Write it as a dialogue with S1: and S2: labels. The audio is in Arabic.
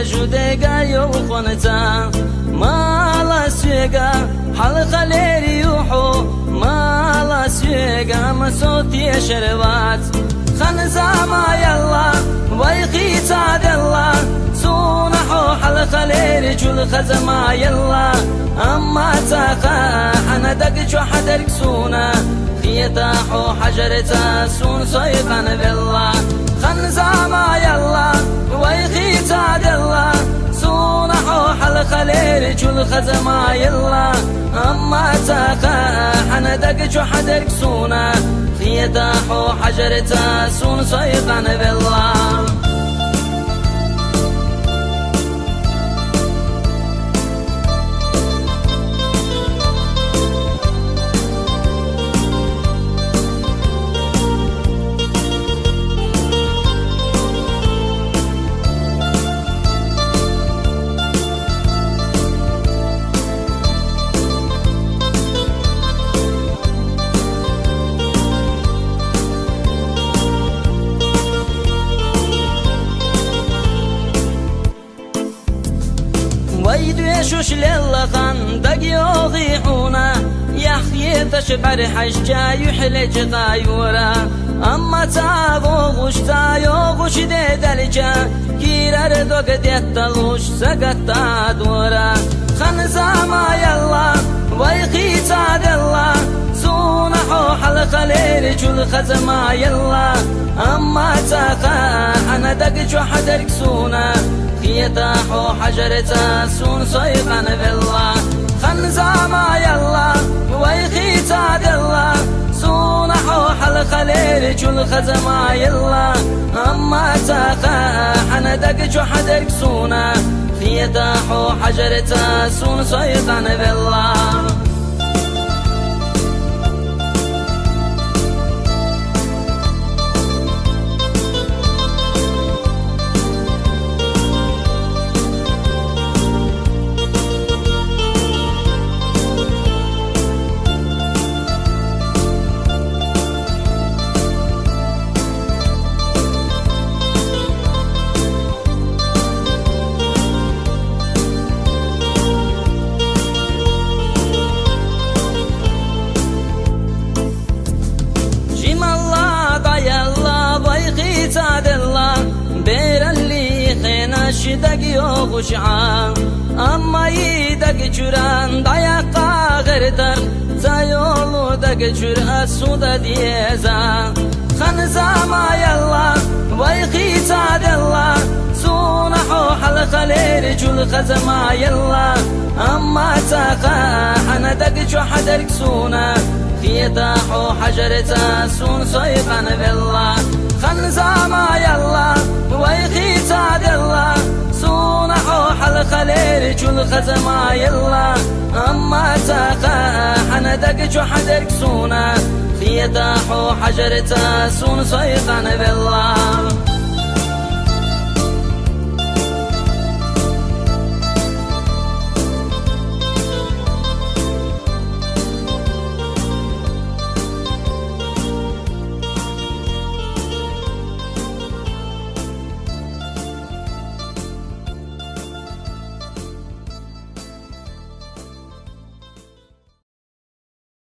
S1: جوديقا يوخونتا مالا سيقا حلقة ليري يوحو مالا سيقا مسوتي شربات خنزاما يلا ويخي تعد الله سونحو حلقة ليري جول خزما يلا أما تاقا أنا دقجو حدرك سونا خيتاحو حجرتا سون صيقان بالله خنزاما يلا ويخي تعد الله سونحو حلقة ليري جول خزما يلا أما تاقا أنا دقجو حدرك سونا خيتاحو حجرتا سون صيقان بالله ويدوشوش للغن دقيوغي حونا يحيي تشبر حجا يحلج غايورا أما تاغوغوش تايوغوش دي دلجا كيرار دوغ ديتلوش سقطا دورا خنزاما يلا ويخي تعد الله سونحو حلقة ليري جول خزما يلا أما تاقا أنا دقجو حدرك سونا خيتاحو حجرتا سون صيقان بالله خنزاما يلا ويخي تعد الله سونحو حلقة ليري جول خزما يلا أما تاقا أنا دقجو حدرك سونا خيتاحو حجرتا سون صيقان بالله شدق يوغشعان أما يدق جران ضيقا غردر زيولو دق جرأ سودا ديزا خنزاما يلا ويخي تعد الله سونحو حلقة ليري جول خزما يلا أما تاقا أنا دقجو حدرك سونا خيتاحو حجرتا سون صيقان بالله خنزاما يلا ويخي تعد الله سونحو حلقة ليري جول خزما يلا أما تاقا أنا دقجو حدرك سونا خيتاحو حجرتا سون صيقان بالله